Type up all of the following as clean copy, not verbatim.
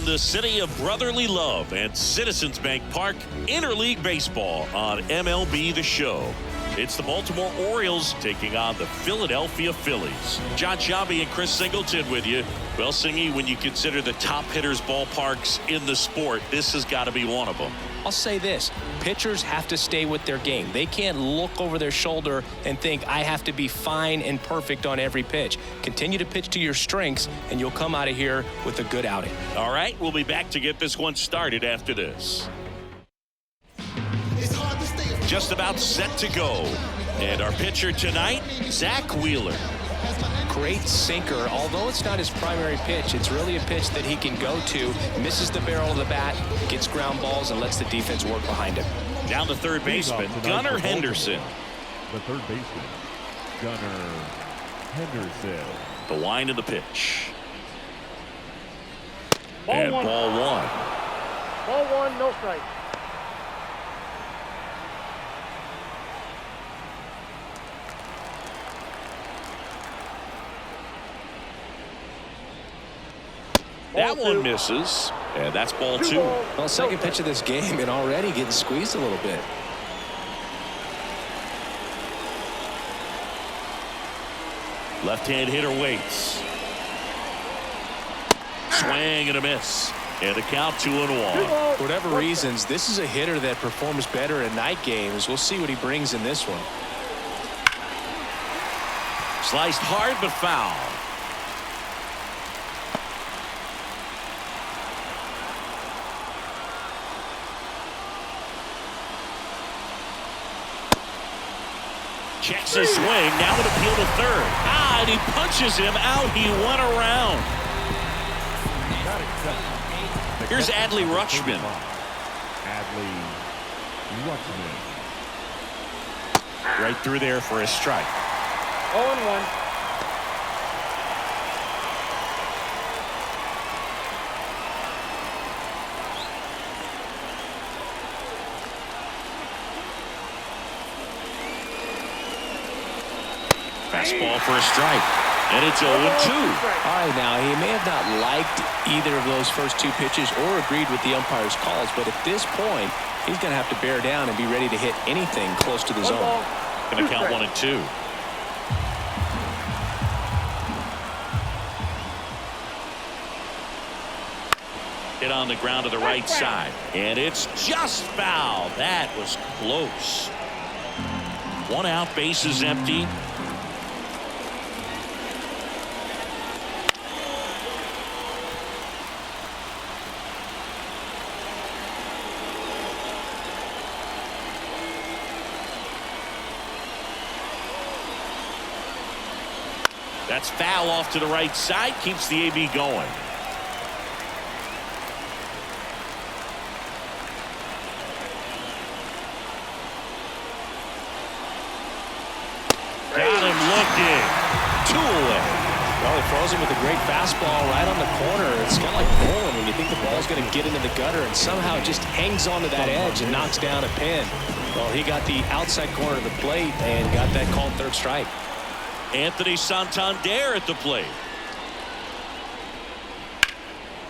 the city of brotherly love and Citizens Bank Park, interleague baseball on MLB The Show. It's the Baltimore Orioles taking on the Philadelphia Phillies. John Sciambi and Chris Singleton with you. Well, Singy, when you consider the top hitters' ballparks in the sport, this has got to be one of them. I'll say this, pitchers have to stay with their game. They can't look over their shoulder and think, I have to be fine and perfect on every pitch. Continue to pitch to your strengths, and you'll come out of here with a good outing. All right, we'll be back to get this one started after this. Just about set to go. And our pitcher tonight, Zach Wheeler. Great sinker. Although it's not his primary pitch, it's really a pitch that he can go to, misses the barrel of the bat, gets ground balls, and lets the defense work behind him. Down the third baseman, Gunnar Henderson. The third baseman, Gunnar Henderson. The wind of the pitch. Ball and one. ball one. Ball one, no strike. That one misses, and that's ball two. Well, second pitch of this game, and already getting squeezed a little bit. Left-hand hitter waits. Swing and a miss. And the count 2-1. For whatever reasons, this is a hitter that performs better in night games. We'll see what he brings in this one. Sliced hard but foul. Checks his swing. Now an appeal to third. And he punches him out. He went around. Here's Adley Rutschman. Adley Rutschman. Right through there for a strike. 0-1. Fastball for a strike. And it's 0-2. All right, now, he may have not liked either of those first two pitches or agreed with the umpire's calls, but at this point, he's going to have to bear down and be ready to hit anything close to the zone. Going to count 1-2. Hit on the ground to the right side. And it's just foul. That was close. One out, bases empty. That's foul off to the right side. Keeps the AB going. Got him looking. 2 away. Well, he throws him with a great fastball right on the corner. It's kind of like bowling when you think the ball's going to get into the gutter and somehow it just hangs onto that edge and knocks down a pin. Well, he got the outside corner of the plate and got that called third strike. Anthony Santander at the plate.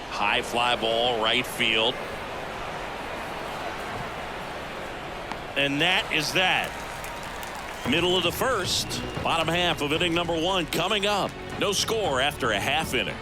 High fly ball, right field. And that is that. Middle of the first, bottom half of inning number 1 coming up. No score after a half inning.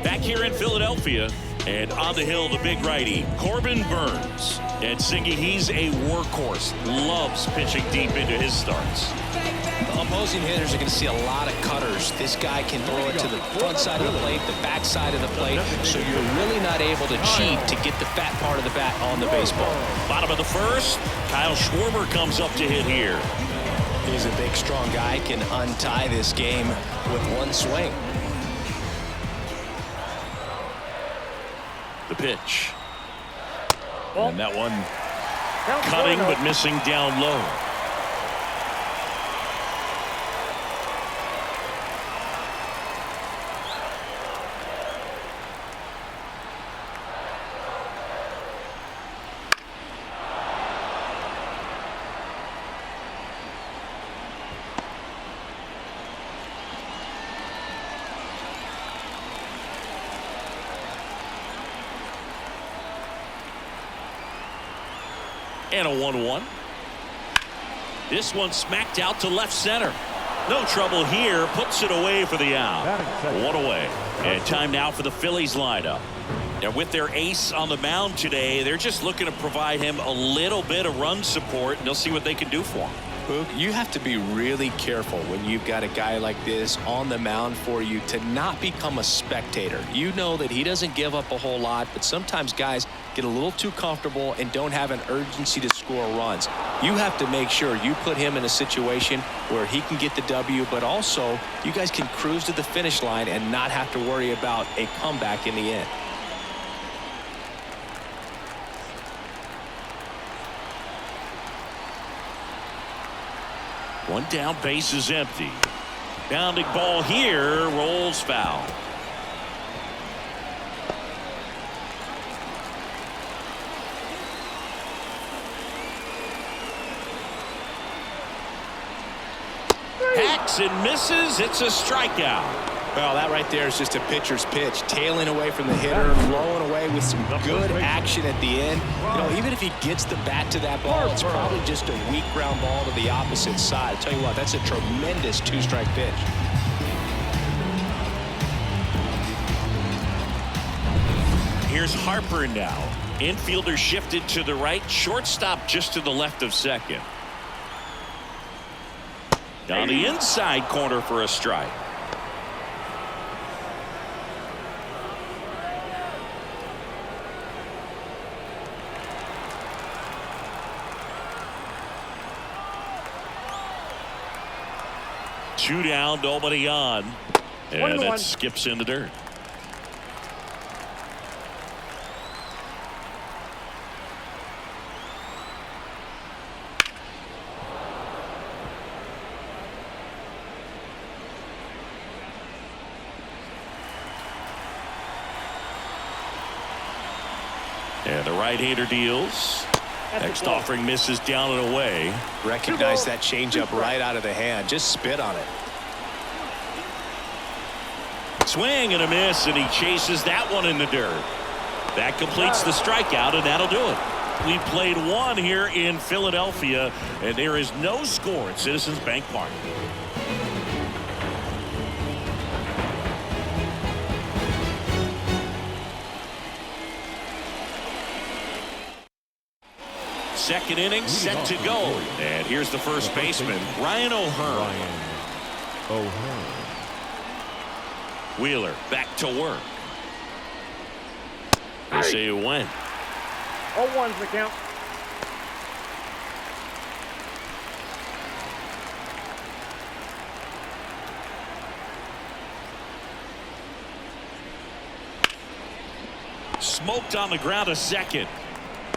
Back here in Philadelphia, and on the hill, the big righty, Corbin Burns. And Singy, he's a workhorse. Loves pitching deep into his starts. The opposing hitters are going to see a lot of cutters. This guy can throw it to the front side of the plate, the back side of the plate, so you're really not able to cheat to get the fat part of the bat on the baseball. Bottom of the first, Kyle Schwarber comes up to hit here. He's a big, strong guy, can untie this game with one swing. The pitch. Ball. And that one Count cutting 1-0. but missing down low. And a 1-1. This one smacked out to left center. No trouble here. Puts it away for the out. One away. And time now for the Phillies lineup. Now with their ace on the mound today, they're just looking to provide him a little bit of run support, and they'll see what they can do for him. You have to be really careful when you've got a guy like this on the mound for you to not become a spectator. You know that he doesn't give up a whole lot, but sometimes guys get a little too comfortable and don't have an urgency to score runs. You have to make sure you put him in a situation where he can get the W, but also you guys can cruise to the finish line and not have to worry about a comeback in the end. One down, base is empty. Bounding ball here, rolls foul. Hacks and misses. It's a strikeout. Well, that right there is just a pitcher's pitch, tailing away from the hitter, blowing away with some good action at the end. You know, even if he gets the bat to that ball, it's probably just a weak ground ball to the opposite side. I tell you what, that's a tremendous two-strike pitch. Here's Harper now. Infielder shifted to the right, shortstop just to the left of second. Down the inside corner for a strike. Two down, nobody on. And that skips in the dirt. And the right-hander deals. Next offering misses down and away. Recognize that changeup right out of the hand. Just spit on it. Swing and a miss, and he chases that one in the dirt. That completes the strikeout, and that'll do it. We played one here in Philadelphia, and there is no score at Citizens Bank Park. Second inning set to go. And here's the first baseman, Ryan O'Hearn. Wheeler back to work. They say it went. 0-1's the count. Smoked on the ground a second.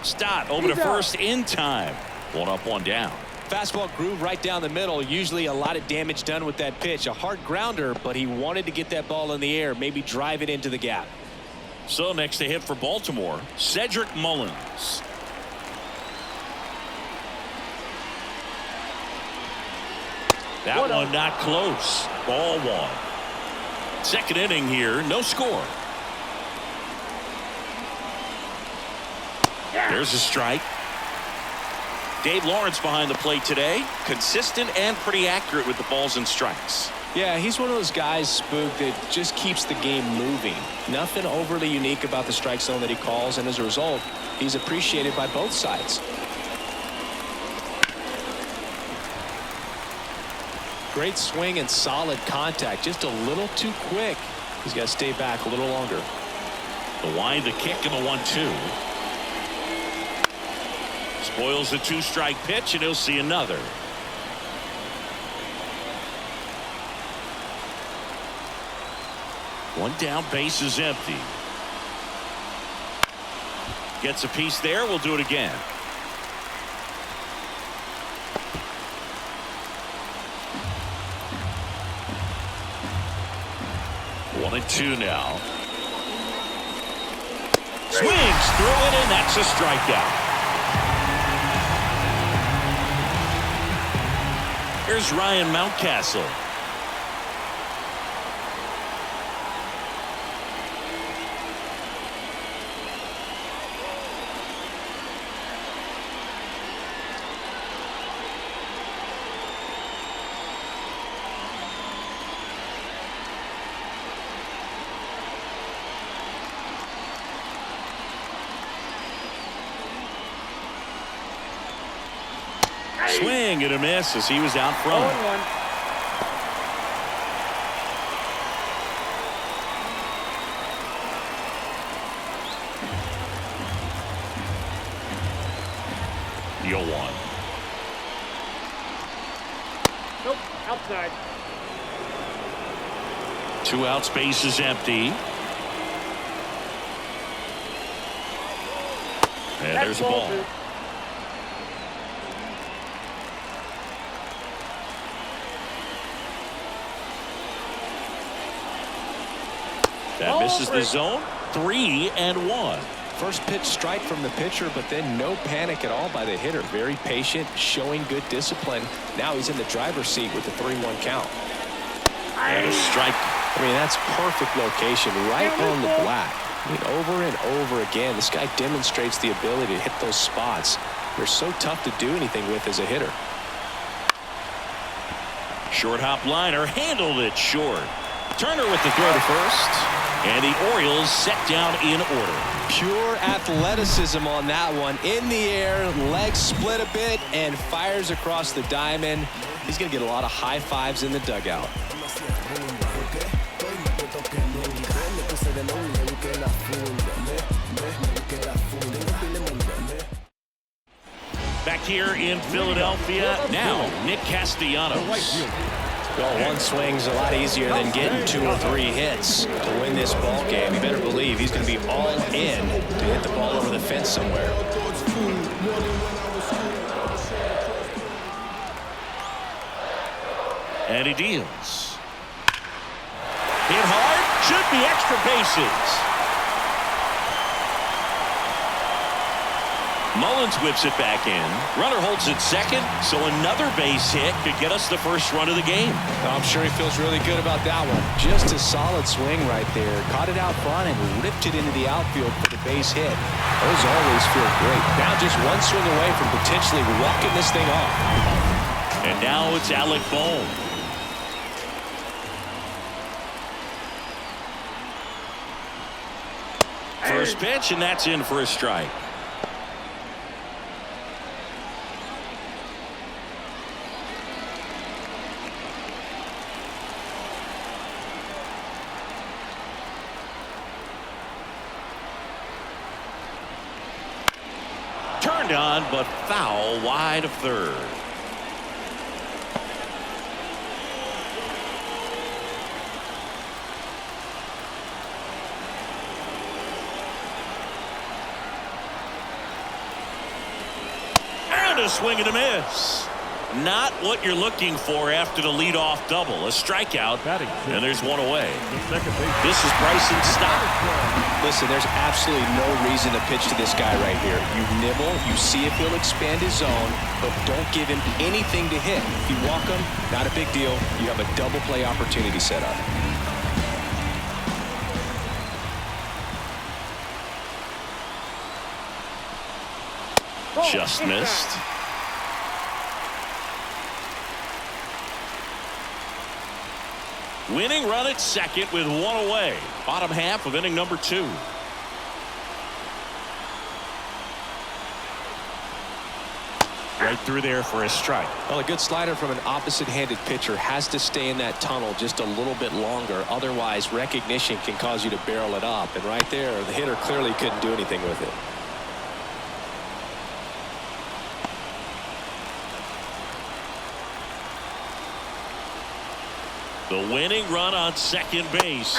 Stott over to first in time. One up, one down. Fastball groove right down the middle. Usually a lot of damage done with that pitch. A hard grounder, but he wanted to get that ball in the air, maybe drive it into the gap. So next to hit for Baltimore, Cedric Mullins. That one not close. Ball one. Second inning here, no score. There's a strike. Dave Lawrence behind the plate today. Consistent and pretty accurate with the balls and strikes. Yeah, he's one of those guys, Spook, that just keeps the game moving. Nothing overly unique about the strike zone that he calls, and as a result, he's appreciated by both sides. Great swing and solid contact. Just a little too quick. He's got to stay back a little longer. The wind, the kick, and the 1-2. Spoils the two-strike pitch, and he'll see another. One down, base is empty. Gets a piece there. We'll do it again. One and two now. Swings through it, and that's a strikeout. Here's Ryan Mountcastle. Swing and a miss as he was out front. 0-1. The 0-1. Nope, outside. 2 outs, base is empty. And there's a ball. That misses the zone. 3-1. First pitch strike from the pitcher, but then no panic at all by the hitter. Very patient, showing good discipline. Now he's in the driver's seat with the 3-1 count. And a strike. I mean, that's perfect location, right on the black. I mean, over and over again, this guy demonstrates the ability to hit those spots. They're so tough to do anything with as a hitter. Short hop liner, handled it short. Turner with the throw to first. And the Orioles set down in order. Pure athleticism on that one. In the air, legs split a bit, and fires across the diamond. He's going to get a lot of high fives in the dugout. Back here in Philadelphia, now Nick Castellanos. Well, one swing's a lot easier than getting 2 or 3 hits to win this ball game. You better believe he's going to be all in to hit the ball over the fence somewhere. And he deals. Hit hard, should be extra bases. Mullins whips it back in. Runner holds it second, so another base hit could get us the first run of the game. I'm sure he feels really good about that one. Just a solid swing right there. Caught it out front and ripped it into the outfield for the base hit. Those always feel great. Now just one swing away from potentially walking this thing off. And now it's Alec Bohm. First pitch, and that's in for a strike. Turned on, but foul wide of third. And a swing and a miss. Not what you're looking for after the leadoff double. A strikeout, and there's one away. This is Bryson Stott. Listen, there's absolutely no reason to pitch to this guy right here. You nibble, you see if he'll expand his zone, but don't give him anything to hit. If you walk him, not a big deal. You have a double play opportunity set up. Just missed. Winning run at second with one away. Bottom half of inning number 2. Right through there for a strike. Well, a good slider from an opposite-handed pitcher has to stay in that tunnel just a little bit longer. Otherwise, recognition can cause you to barrel it up. And right there, the hitter clearly couldn't do anything with it. The winning run on second base.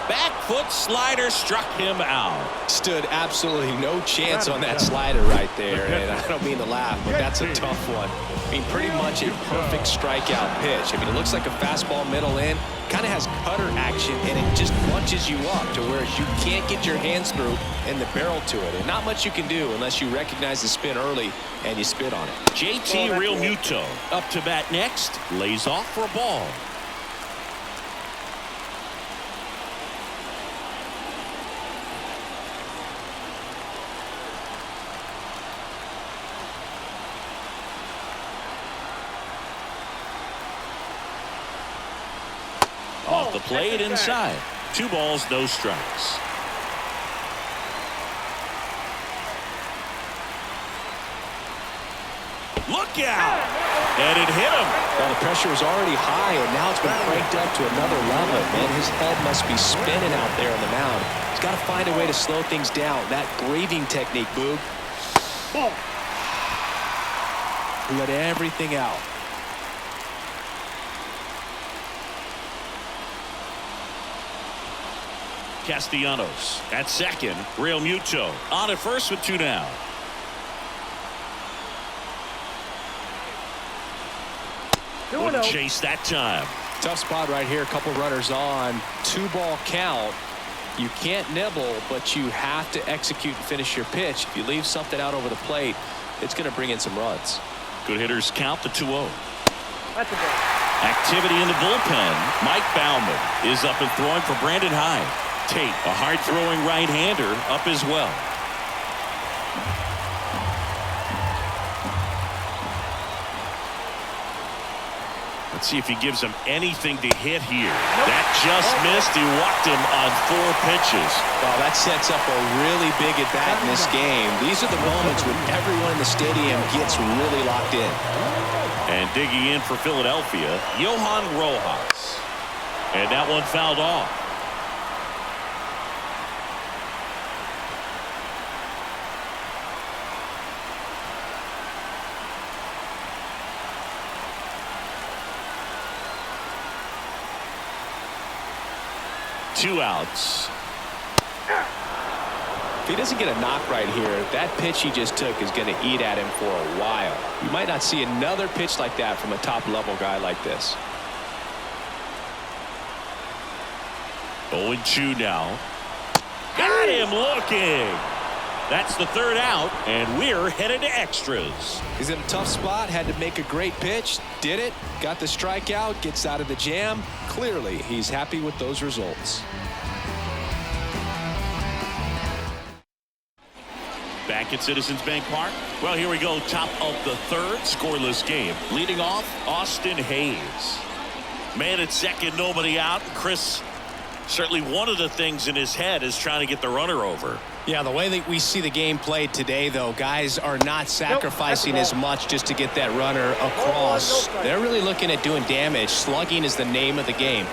Back foot slider struck him out. Stood absolutely no chance on that slider right there. And I don't mean to laugh, but that's a tough one. I mean, pretty much a perfect strikeout pitch. I mean, it looks like a fastball middle in. Kind of has cutter action, and it just bunches you up to where you can't get your hands through and the barrel to it. And not much you can do unless you recognize the spin early and you spit on it. JT Realmuto up to bat next. Lays off for a ball. Off the plate inside. 2 balls, no strikes. Look out! And it hit him. Well, the pressure was already high, and now it's been cranked up to another level. Man, his head must be spinning out there on the mound. He's got to find a way to slow things down. That breathing technique, Boog. Let everything out. Castellanos at second. Real Muto on at first with 2 down. Wouldn't chase that time. Tough spot right here. A couple runners on. 2-ball count. You can't nibble, but you have to execute and finish your pitch. If you leave something out over the plate, it's going to bring in some runs. Good hitters count the 2-0. That's a ball. Activity in the bullpen. Mike Baumann is up and throwing for Brandon Hyde. Tate, a hard-throwing right-hander, up as well. Let's see if he gives him anything to hit here. That just missed. He walked him on 4 pitches. Well, that sets up a really big at-bat in this game. These are the moments when everyone in the stadium gets really locked in. And digging in for Philadelphia, Johan Rojas. And that one fouled off. Two outs. If he doesn't get a knock right here, that pitch he just took is going to eat at him for a while. You might not see another pitch like that from a top-level guy like this. 0-2 now. Got him looking. That's the 3rd out, and we're headed to extras. He's in a tough spot, had to make a great pitch, did it, got the strikeout, gets out of the jam. Clearly, he's happy with those results. Back at Citizens Bank Park. Well, here we go. Top of the 3rd, scoreless game. Leading off, Austin Hayes. Man at second, nobody out. Chris, certainly one of the things in his head is trying to get the runner over. Yeah, the way that we see the game played today, though, guys are not sacrificing as much just to get that runner across. They're really looking at doing damage. Slugging is the name of the game.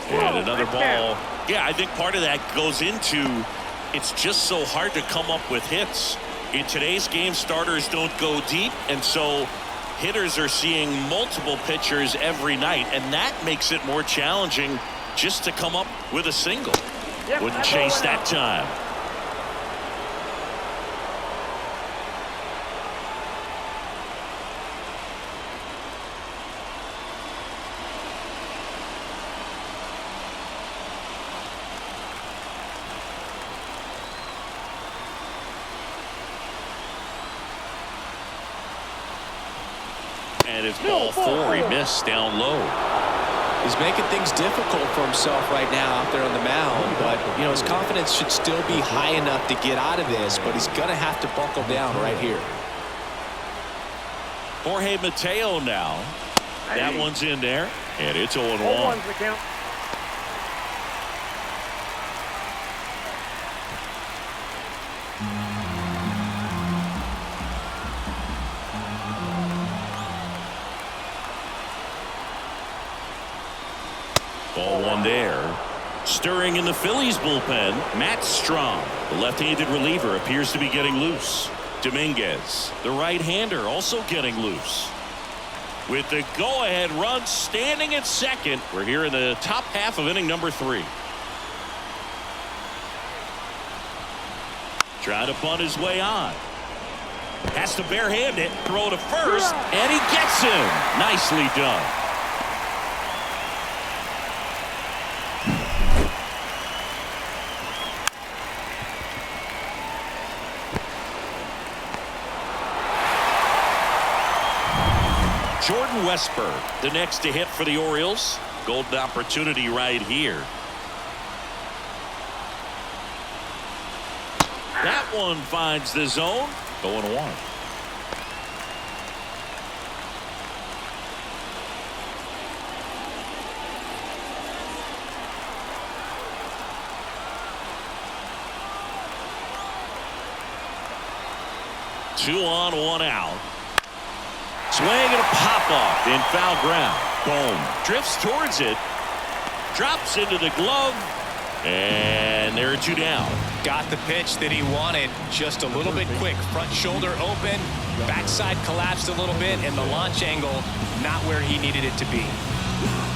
And another ball. Yeah, I think part of that goes into it's just so hard to come up with hits. In today's game, starters don't go deep, and so hitters are seeing multiple pitchers every night, and that makes it more challenging just to come up with a single. Wouldn't chase that time. And it's ball 4. He missed down low. He's making things difficult for himself right now out there on the mound, but you know his confidence should still be high enough to get out of this, but he's going to have to buckle down right here. Jorge Mateo now. That one's in there, and it's 0-1. Ball 1 there. Stirring in the Phillies bullpen, Matt Strom. The left-handed reliever appears to be getting loose. Dominguez, the right-hander, also getting loose. With the go-ahead run standing at second, we're here in the top half of inning number 3. Trying to bunt his way on. Has to barehand it, throw to first, and he gets him. Nicely done. Jordan Westburg, the next to hit for the Orioles. Golden opportunity right here. That one finds the zone. 0-1. 2 on, 1 out. Swing and a pop off in foul ground. Boom. Drifts towards it. Drops into the glove. And there are 2 down. Got the pitch that he wanted, just a little bit quick. Front shoulder open, backside collapsed a little bit, and the launch angle not where he needed it to be.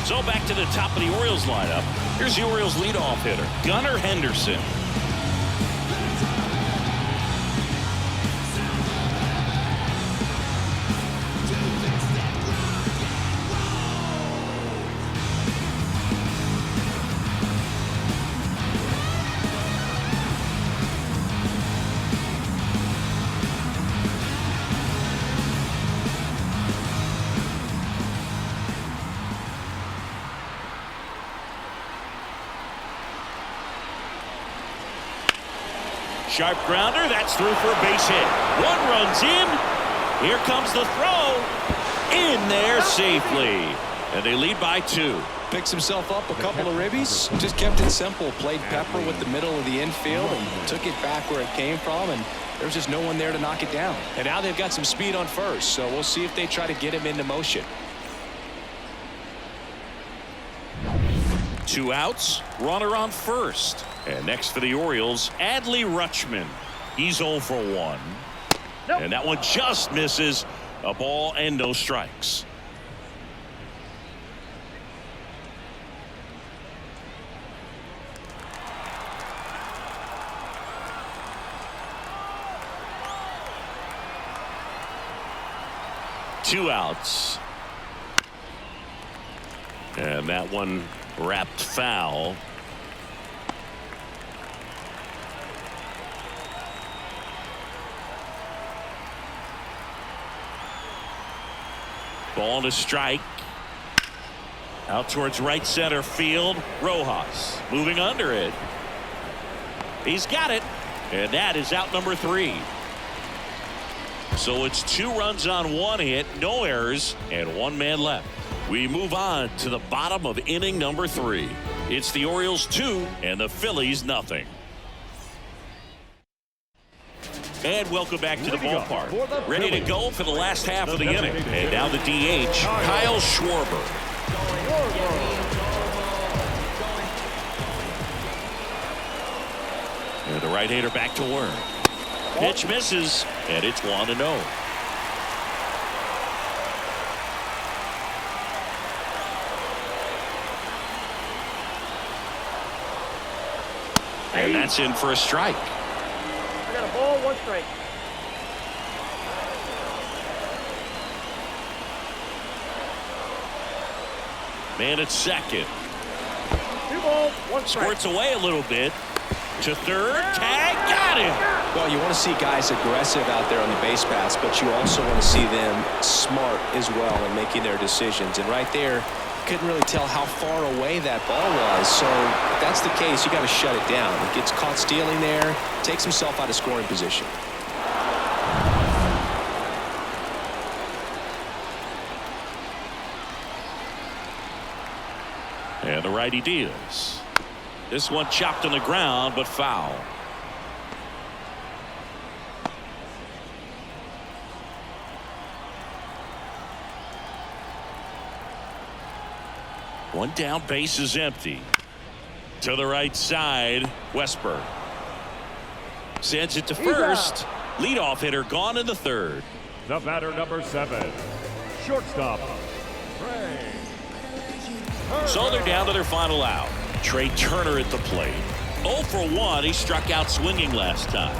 So back to the top of the Orioles lineup. Here's the Orioles leadoff hitter, Gunnar Henderson. Sharp grounder, that's through for a base hit. 1 runs in. Here comes the throw. In there safely. And they lead by 2. Picks himself up a couple of ribbies. Just kept it simple. Played pepper with the middle of the infield and took it back where it came from. And there's just no one there to knock it down. And now they've got some speed on first. So we'll see if they try to get him into motion. 2 outs, runner on first. And next for the Orioles, Adley Rutschman. He's 0 for 1. Nope. And that one just misses. A ball and no strikes. Two outs. And that one wrapped foul. Ball to strike. Out towards right center field. Rojas moving under it. He's got it. And that is out number 3. So it's 2 runs on 1 hit, no errors, and 1 man left. We move on to the bottom of inning number 3. It's the Orioles 2 and the Phillies nothing. And welcome back to the ballpark. Ready to go for the last half of the inning. And now the DH, Kyle Schwarber. And the right-hander back to work. Pitch misses, and it's 1-0. And that's in for a strike. I got a ball, 1 strike. Man at second. 2 balls, 1 strike. Squirts away a little bit. To third, tag, got him. Well, you want to see guys aggressive out there on the base paths, but you also want to see them smart as well in making their decisions. And right there, couldn't really tell how far away that ball was. So if that's the case, you got to shut it down. He gets caught stealing there, takes himself out of scoring position. And the righty deals. This one chopped on the ground, but foul. One down, base is empty. To the right side, Westberg sends it to first. Leadoff hitter gone in the third. The batter, number 7, shortstop, Kwai. So they're down to their final out. Trey Turner at the plate. 0 for 1. He struck out swinging last time.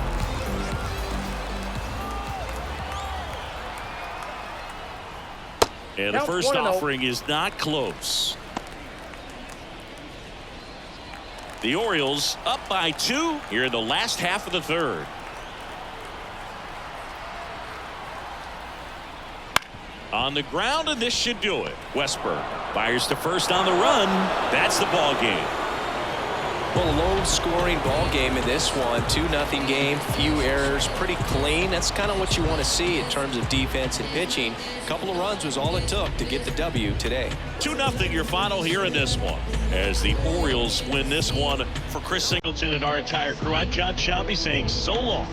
And the first offering is not close. The Orioles up by 2 here in the last half of the third. On the ground, and this should do it. Westberg fires to first on the run. That's the ball game. Well, a low-scoring ball game in this one. 2-0 game, few errors, pretty clean. That's kind of what you want to see in terms of defense and pitching. A couple of runs was all it took to get the W today. 2-0 your final here in this one. As the Orioles win this one. For Chris Singleton and our entire crew, I'm John Shelby saying so long.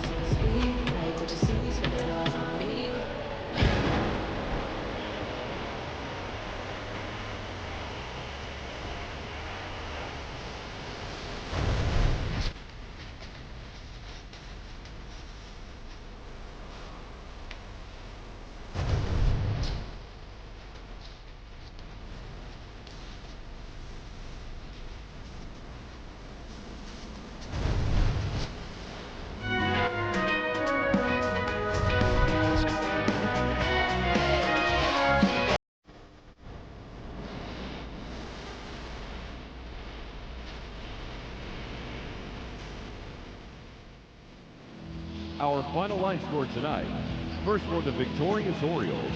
Our final line score tonight. First for the victorious Orioles,